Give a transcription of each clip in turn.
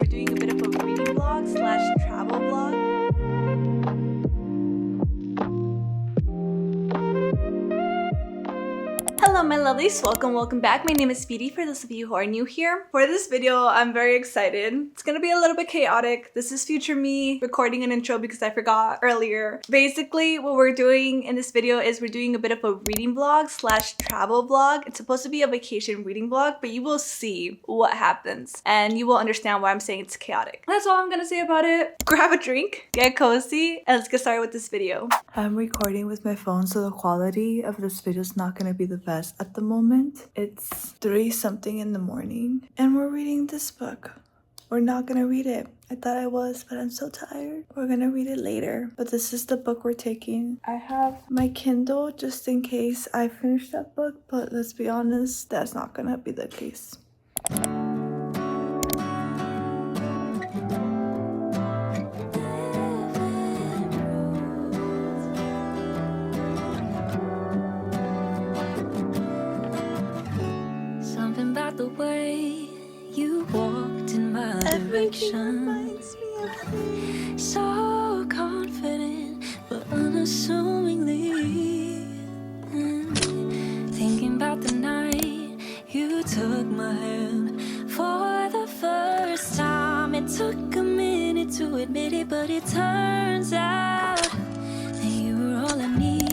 doing a bit of a reading vlog slash travel vlog. Hello my lovelies, welcome back. My name is Viry for those of you who are new here. For this video, I'm very excited. It's gonna be a little bit chaotic. This is future me recording an intro because I forgot earlier. Basically, what we're doing in this video is we're doing a bit of a reading vlog slash travel vlog. It's supposed to be a vacation reading vlog, but you will see what happens and you will understand why I'm saying it's chaotic. That's all I'm gonna say about it. Grab a drink, get cozy, and let's get started with this video. I'm recording with my phone, so the quality of this video is not going to be the best at the moment. It's 3 something in the morning and we're reading this book. We're not going to read it. I thought I was, but I'm so tired. We're going to read it later. But this is the book we're taking. I have my Kindle just in case I finish that book, but let's be honest, that's not going to be the case. The way you walked in my direction, so confident but unassumingly. Thinking about the night you took my hand for the first time. It took a minute to admit it, but it turns out that you were all I needed.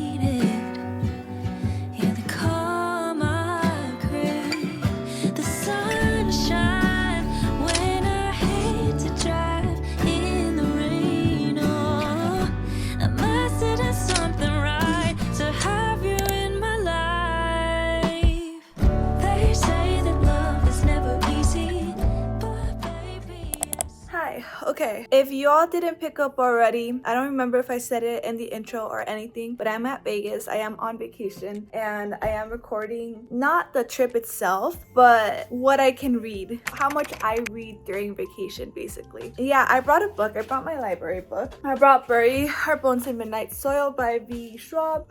Okay, if you all didn't pick up already, I don't remember if I said it in the intro or anything, but I'm at Vegas. I am on vacation and I am recording not the trip itself, but what I can read, how much I read during vacation basically. Yeah, I brought a book. I brought my library book. I brought Viry, Our Bones in Midnight Soil by V. Schwab.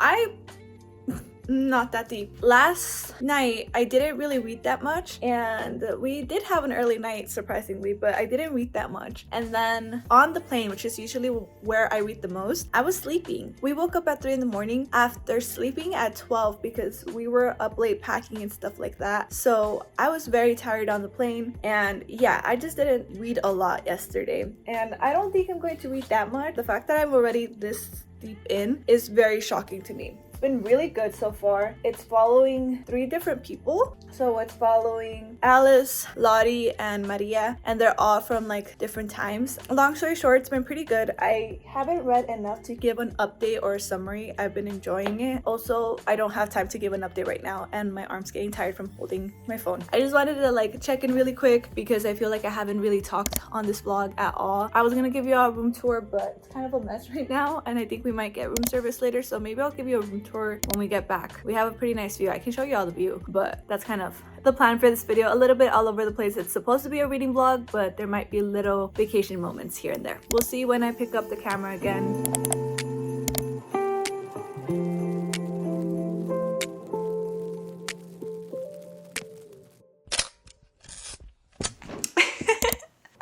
Not that deep. Last night I didn't really read that much, and we did have an early night surprisingly, but I didn't read that much. And then on the plane, which is usually where I read the most, I was sleeping. We woke up at 3 in the morning after sleeping at 12 because we were up late packing and stuff like that. So I was very tired on the plane, and yeah, I just didn't read a lot yesterday, and I don't think I'm going to read that much. The fact that I'm already this deep in is very shocking to me. It's been really good so far. It's following 3 different people. So it's following Alice, Lottie, and Maria, and they're all from like different times. Long story short, it's been pretty good. I haven't read enough to give an update or a summary. I've been enjoying it. Also, I don't have time to give an update right now, and my arm's getting tired from holding my phone. I just wanted to like check in really quick because I feel like I haven't really talked on this vlog at all. I was gonna give you all a room tour, but it's kind of a mess right now, and I think we might get room service later, so maybe I'll give you a room tour when we get back. We have a pretty nice view. I can show you all the view, but that's kind of the plan for this video. A little bit all over the place. It's supposed to be a reading vlog, but there might be little vacation moments here and there. We'll see when I pick up the camera again.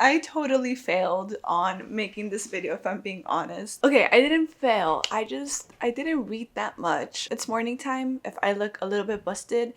I totally failed on making this video, if I'm being honest. Okay, I didn't fail. I didn't read that much. It's morning time. If I look a little bit busted,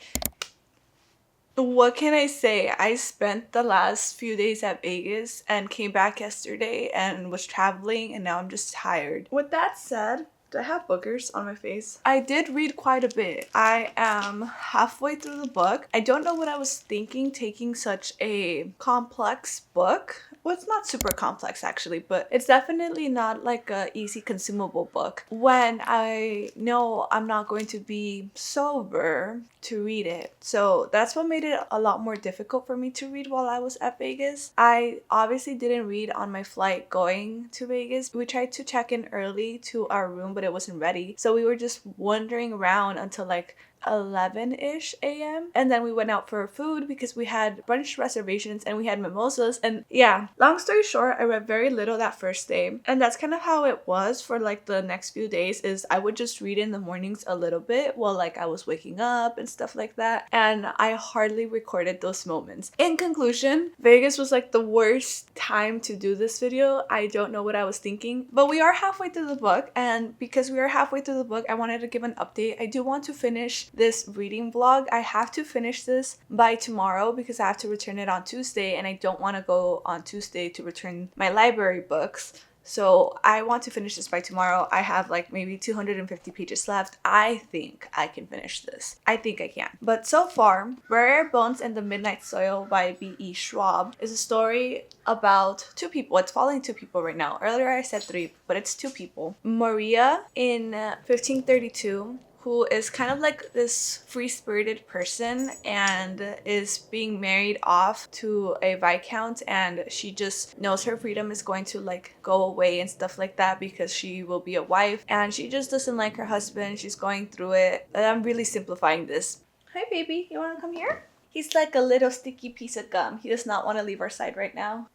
what can I say? I spent the last few days at Vegas and came back yesterday and was traveling, and now I'm just tired. With that said, do I have boogers on my face? I did read quite a bit. I am halfway through the book. I don't know what I was thinking taking such a complex book. Well, it's not super complex actually, but it's definitely not like a easy consumable book when I know I'm not going to be sober to read it. So that's what made it a lot more difficult for me to read while I was at Vegas. I obviously didn't read on my flight going to Vegas. We tried to check in early to our room, but it wasn't ready. So we were just wandering around until like 11-ish a.m. and then we went out for food because we had brunch reservations and we had mimosas. And yeah, long story short, I read very little that first day, and that's kind of how it was for like the next few days. Is I would just read in the mornings a little bit while like I was waking up and stuff like that, and I hardly recorded those moments. In conclusion, Vegas was like the worst time to do this video. I don't know what I was thinking, but we are halfway through the book, and because we are halfway through the book, I wanted to give an update. I do want to finish this reading vlog. I have to finish this by tomorrow because I have to return it on Tuesday, and I don't want to go on Tuesday to return my library books. So I want to finish this by tomorrow. I have like maybe 250 pages left. I think I can finish this. I think I can. But so far, Rare Bones and the Midnight Soil by B.E. Schwab is a story about two people. It's following two people right now. Earlier I said three, but it's two people. Maria in 1532, who is kind of like this free-spirited person and is being married off to a viscount, and she just knows her freedom is going to like go away and stuff like that because she will be a wife, and she just doesn't like her husband. She's going through it, and I'm really simplifying this. Hi baby, you want to come here? He's like a little sticky piece of gum. He does not want to leave our side right now.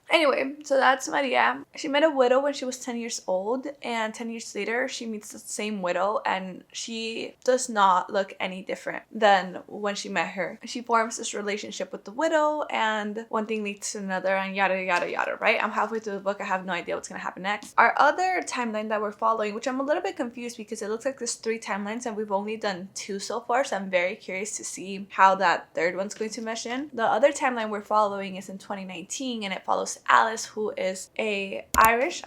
Anyway, so that's Maria. She met a widow when she was 10 years old, and 10 years later she meets the same widow, and she does not look any different than when she met her. She forms this relationship with the widow, and one thing leads to another, and yada yada yada, right? I'm halfway through the book. I have no idea what's gonna happen next. Our other timeline that we're following, which I'm a little bit confused because it looks like there's 3 timelines and we've only done 2 so far, so I'm very curious to see how that third one's going to mesh in. The other timeline we're following is in 2019, and it follows Alice, who is a Irish,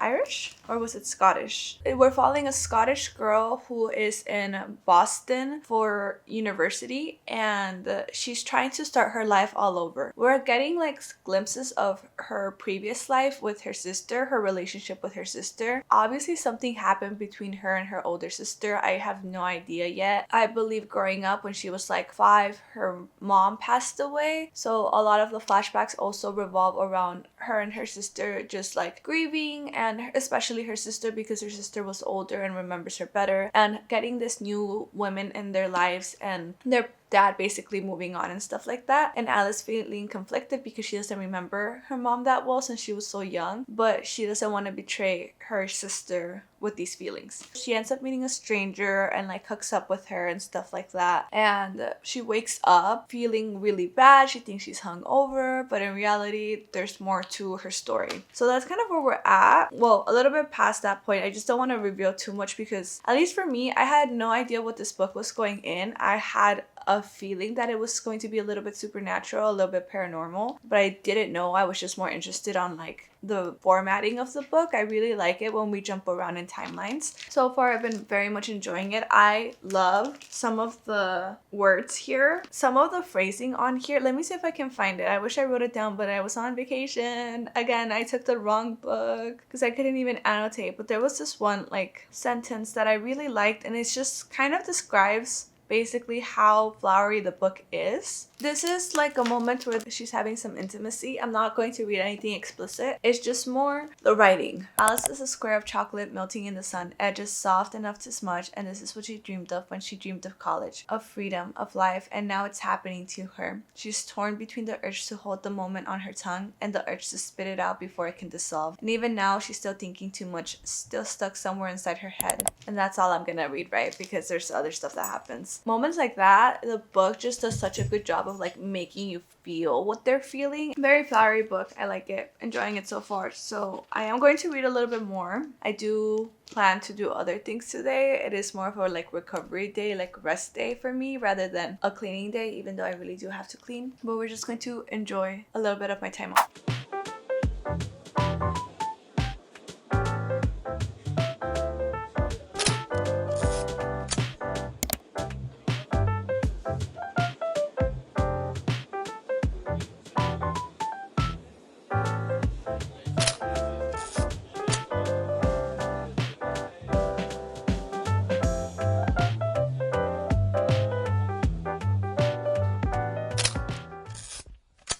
or was it Scottish? We're following a Scottish girl who is in Boston for university, and she's trying to start her life all over. We're getting like glimpses of her previous life with her sister, her relationship with her sister. Obviously something happened between her and her older sister. I have no idea yet. I believe growing up when she was like 5, her mom passed away, so a lot of the flashbacks also revolve around her and her sister just like grieving, and especially her sister because her sister was older and remembers her better, and getting this new women in their lives and their dad basically moving on and stuff like that, and Alice feeling conflicted because she doesn't remember her mom that well since she was so young, but she doesn't want to betray her sister with these feelings. She ends up meeting a stranger and like hooks up with her and stuff like that, and she wakes up feeling really bad. She thinks she's hungover, but in reality there's more to her story. So that's kind of where we're at. Well, a little bit past that point. I just don't want to reveal too much because at least for me, I had no idea what this book was going in. I had a feeling that it was going to be a little bit supernatural, a little bit paranormal, but I didn't know. I was just more interested on like the formatting of the book. I really like it when we jump around in timelines. So far I've been very much enjoying it. I love some of the words here, some of the phrasing on here. Let me see if I can find it. I wish I wrote it down, but I was on vacation. Again, I took the wrong book because I couldn't even annotate, but there was this one like sentence that I really liked, and it's just kind of describes basically how flowery the book is. This is like a moment where she's having some intimacy. I'm not going to read anything explicit. It's just more the writing. Alice is a square of chocolate melting in the sun, edges soft enough to smudge, and this is what she dreamed of when she dreamed of college, of freedom, of life, and now it's happening to her. She's torn between the urge to hold the moment on her tongue and the urge to spit it out before it can dissolve. And even now, she's still thinking too much, still stuck somewhere inside her head. And that's all I'm gonna read, right? Because there's other stuff that happens. Moments like that, the book just does such a good job of like making you feel what they're feeling. Very flowery book. I like it. Enjoying it so far. So I am going to read a little bit more. I do plan to do other things today. It is more of a like recovery day, like rest day for me rather than a cleaning day, even though I really do have to clean. But we're just going to enjoy a little bit of my time off.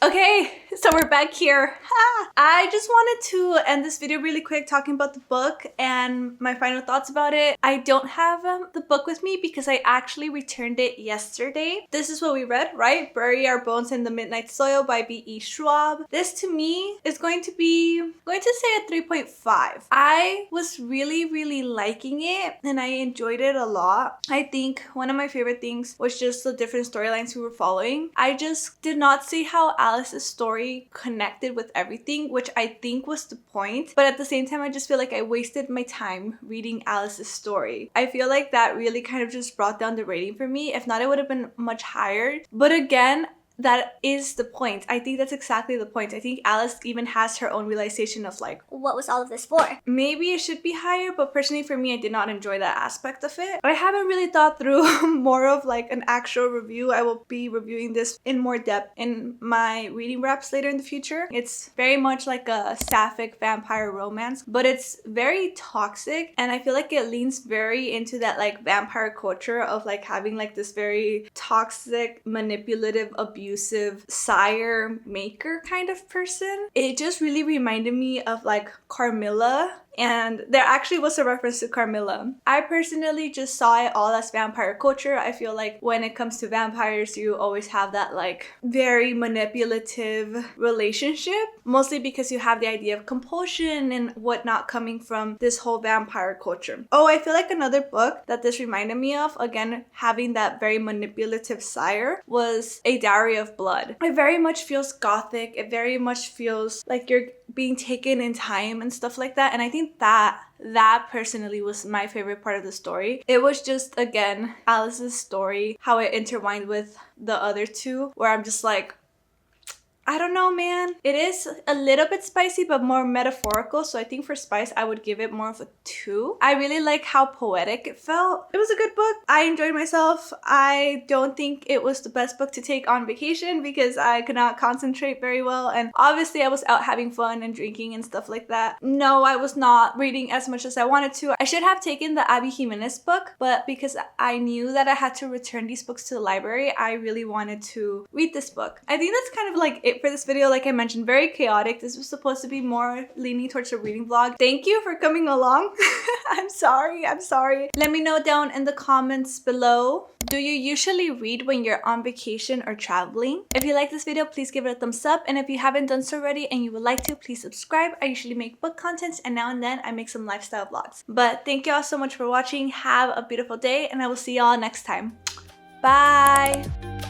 Okay, so we're back here. I just wanted to end this video really quick talking about the book and my final thoughts about it. I don't have the book with me because I actually returned it yesterday. This is what we read, right? Bury Our Bones in the Midnight Soil by B.E. Schwab. This to me is going to say a 3.5. I was really liking it and I enjoyed it a lot. I think one of my favorite things was just the different storylines we were following. I just did not see how Alice's story connected with everything, which I think was the point. But at the same time, I just feel like I wasted my time reading Alice's story. I feel like that really kind of just brought down the rating for me. If not, it would have been much higher. But again, that is the point. I think that's exactly the point. I think Alice even has her own realization of like, what was all of this for? Maybe it should be higher, but personally for me, I did not enjoy that aspect of it. I haven't really thought through more of like an actual review. I will be reviewing this in more depth in my reading wraps later in the future. It's very much like a sapphic vampire romance, but it's very toxic, and I feel like it leans very into that like vampire culture of like having like this very toxic, manipulative, abusive sire maker kind of person. It just really reminded me of like Carmilla, and there actually was a reference to Carmilla. I personally just saw it all as vampire culture. I feel like when it comes to vampires, you always have that like very manipulative relationship, mostly because you have the idea of compulsion and whatnot coming from this whole vampire culture. Oh, I feel like another book that this reminded me of, again, having that very manipulative sire, was A Diary of Blood. It very much feels gothic. It very much feels like you're being taken in time and stuff like that. And I think that personally was my favorite part of the story. It was just, again, Alice's story, how it intertwined with the other two, where I'm just like, I don't know, man. It is a little bit spicy, but more metaphorical. So I think for spice, I would give it more of a 2. I really like how poetic it felt. It was a good book. I enjoyed myself. I don't think it was the best book to take on vacation because I could not concentrate very well. And obviously I was out having fun and drinking and stuff like that. No, I was not reading as much as I wanted to. I should have taken the Abby Jimenez book, but because I knew that I had to return these books to the library, I really wanted to read this book. I think that's kind of like it for this video. Like I mentioned, very chaotic. This was supposed to be more leaning towards a reading vlog. Thank you for coming along. I'm sorry. Let me know down in the comments below, do you usually read when you're on vacation or traveling? If you like this video, please give it a thumbs up, and if you haven't done so already and you would like to, please subscribe. I usually make book contents, and now and then I make some lifestyle vlogs. But thank you all so much for watching. Have a beautiful day, and I will see y'all next time. Bye.